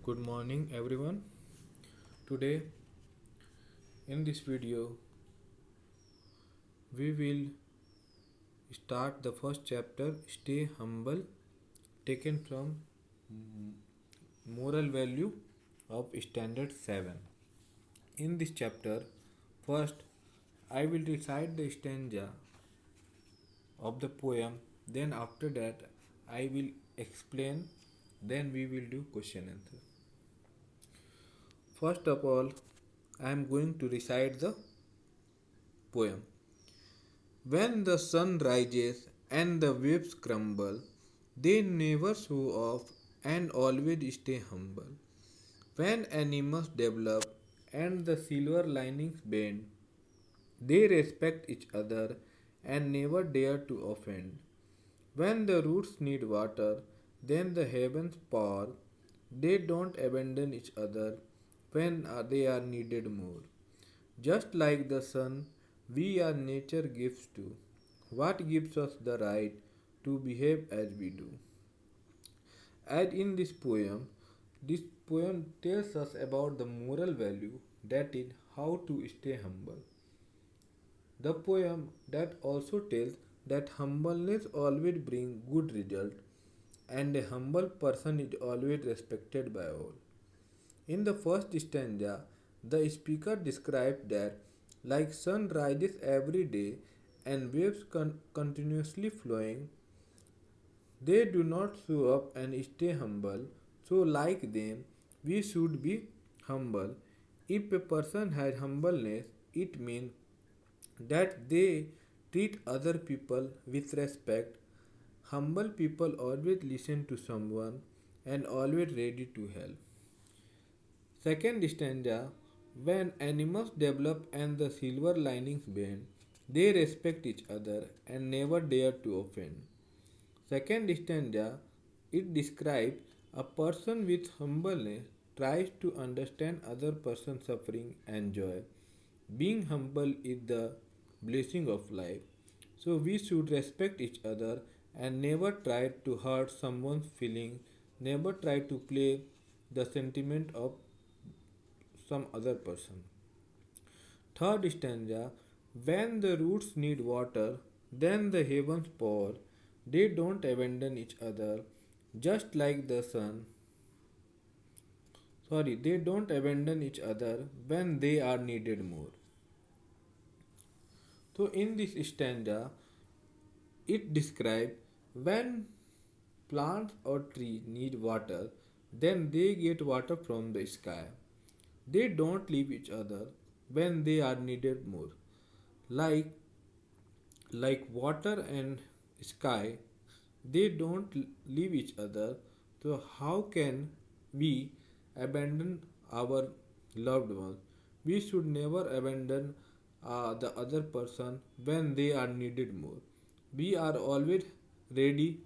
Good morning, everyone. Today, in this video, we will start the first chapter Stay Humble, taken from Moral Value of Standard 7. In this chapter, first, I will recite the stanza of the poem, then, after that, I will explain, then, we will do question answer. First of all, I am going to recite the poem. When the sun rises and the waves crumble, they never show off and always stay humble. When animals develop and the silver linings bend, they respect each other and never dare to offend. When the roots need water, then the heavens pour. They don't abandon each other when they are needed more. Just like the sun, we are nature gifts too. What gives us the right to behave as we do? As in this poem tells us about the moral value, that is how to stay humble. The poem that also tells that humbleness always brings good result and a humble person is always respected by all. In the first stanza, the speaker describes that like sun rises every day and waves continuously flowing, they do not show up and stay humble. So like them, we should be humble. If a person has humbleness, it means that they treat other people with respect. Humble people always listen to someone and always ready to help. Second stanza, when animals develop and the silver linings bend, they respect each other and never dare to offend. Second stanza, it describes a person with humbleness tries to understand other person's suffering and joy. Being humble is the blessing of life. So we should respect each other and never try to hurt someone's feeling, never try to play the sentiment of some other person. Third stanza, when the roots need water, then the heavens pour. They don't abandon each other, just like the sun. They don't abandon each other when they are needed more. So, in this stanza, it describes when plants or trees need water, then they get water from the sky. They don't leave each other when they are needed more. Like water and sky, they don't leave each other. So how can we abandon our loved ones? We should never abandon the other person when they are needed more. We are always ready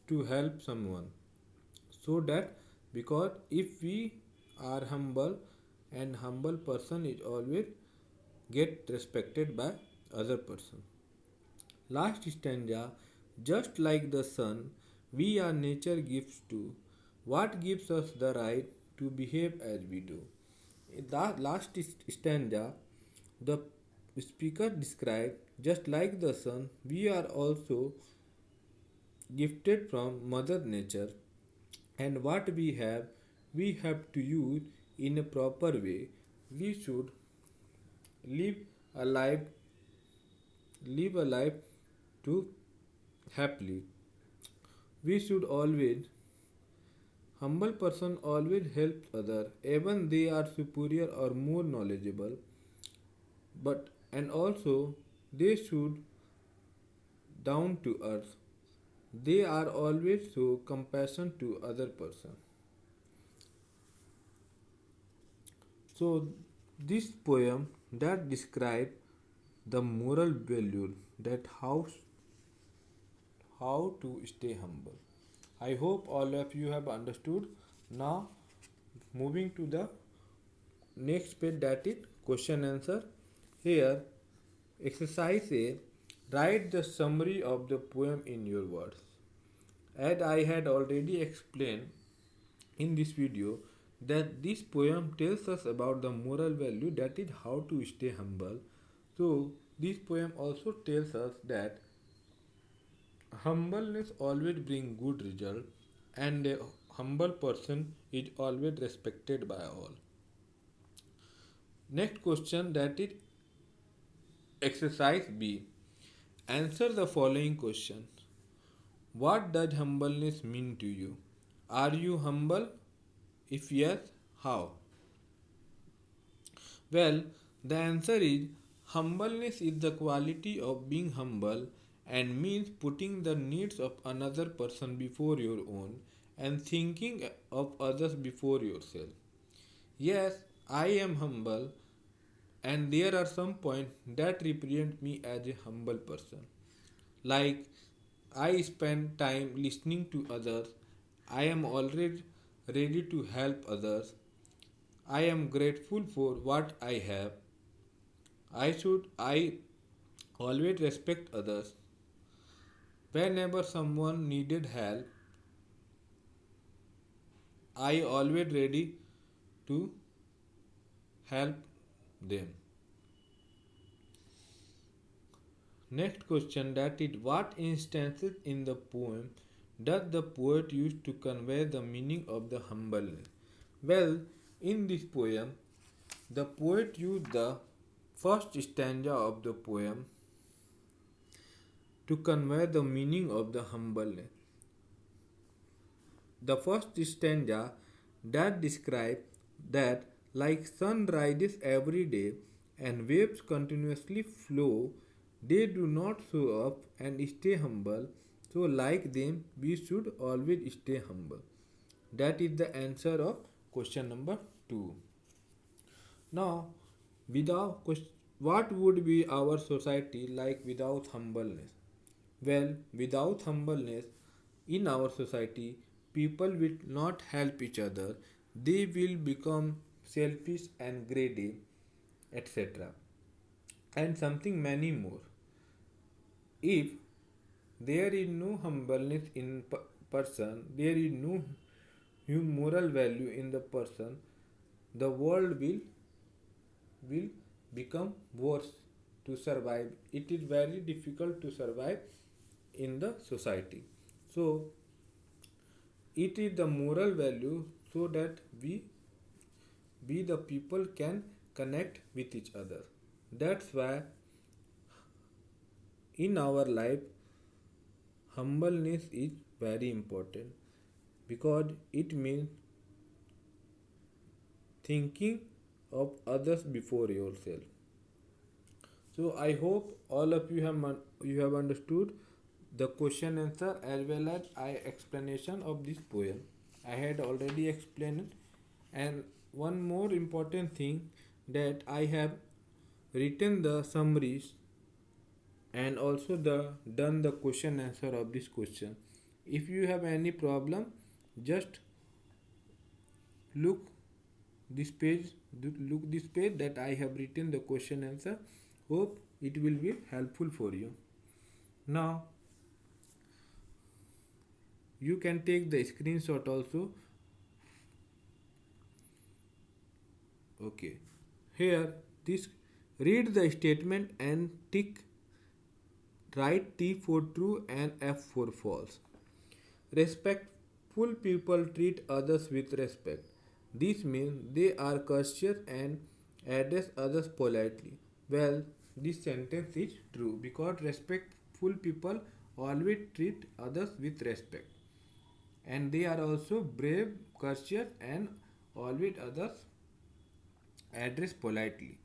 to help someone, so that because if we are humble, and humble person is always get respected by other person. Last stanza, just like the sun, we are nature gifts too. What gives us the right to behave as we do? In the last stanza, the speaker describes just like the sun, we are also gifted from mother nature, and what we have to use in a proper way. We should live a life live a life to happily. We should always humble person always helps other even they are superior or more knowledgeable, but and also they should down to earth. They are always show compassion to other person. So this poem that describe the moral value, that how to stay humble. I hope all of you have understood. Now moving to the next page, that is question answer. Here exercise A, write the summary of the poem in your words. As I had already explained in this video, that this poem tells us about the moral value, that is how to stay humble. So this poem also tells us that humbleness always brings good result, and a humble person is always respected by all. Next question, that is exercise B. Answer the following question. What does humbleness mean to you? Are you humble? If yes, how? Well, the answer is humbleness is the quality of being humble and means putting the needs of another person before your own and thinking of others before yourself. Yes, I am humble, and there are some points that represent me as a humble person. Like, I spend time listening to others, I am already ready to help others, I am grateful for what I have, I always respect others. Whenever someone needed help, I always ready to help them. Next question, that is what instances in the poem does the poet use to convey the meaning of the humbleness? Well, in this poem, the poet used the first stanza of the poem to convey the meaning of the humbleness. The first stanza that describes that like sun rises every day and waves continuously flow, they do not show up and stay humble. So like them, we should always stay humble. That is the answer of question number 2. Now, without what would be our society like without humbleness? Well, without humbleness in our society, people will not help each other. They will become selfish and greedy, etc. And something many more. If there is no humbleness in person, there is no moral value in the person, the world will become worse to survive. It is very difficult to survive in the society. So it is the moral value so that we the people can connect with each other. That's why in our life humbleness is very important, because it means thinking of others before yourself. So I hope all of you have understood the question answer as well as I explanation of this poem. I had already explained, and one more important thing, that I have written the summaries and also done the question answer of this question. If you have any problem, just look this page look this page that I have written the question answer. Hope it will be helpful for you. Now you can take the screenshot also. Okay, here this, read the statement and tick, write T for true and F for false. Respectful people treat others with respect. This means they are courteous and address others politely. Well, this sentence is true because respectful people always treat others with respect. And they are also brave, courteous, and always others address politely.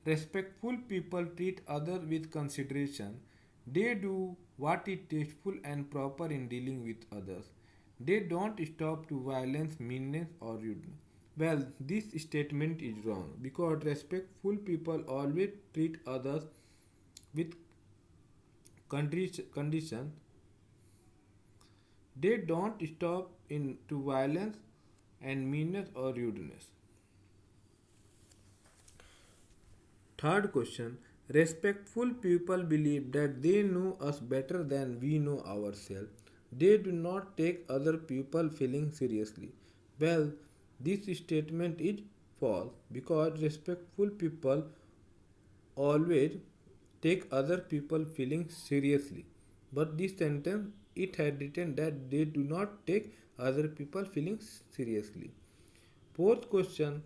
Respectful people treat others with consideration. They do what is tasteful and proper in dealing with others. They don't stop to violence, meanness, or rudeness. Well, this statement is wrong because respectful people always treat others with condition. They don't stop into violence and meanness or rudeness. Third question, respectful people believe that they know us better than we know ourselves. They do not take other people's feelings seriously. Well, This statement is false because respectful people always take other people feelings seriously. But this sentence it had written that they do not take other people feelings seriously. Fourth question.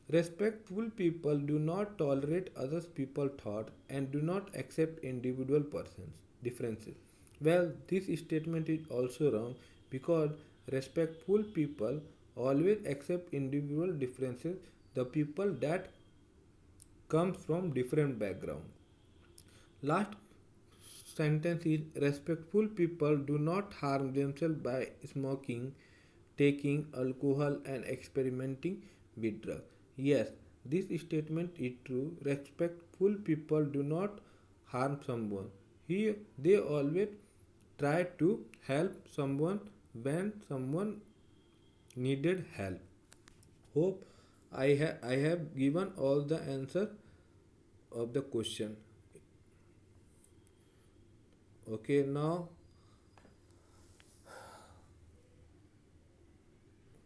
Respectful people do not tolerate others people thought and do not accept individual persons differences. Well, this statement is also wrong because respectful people always accept individual differences, the people that comes from different background. Last sentence is respectful people do not harm themselves by smoking, taking alcohol and experimenting with drugs. Yes, this statement is true. Respectful people do not harm someone. They always try to help someone when someone needed help. Hope I have given all the answer of the question. Okay, now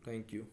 thank you.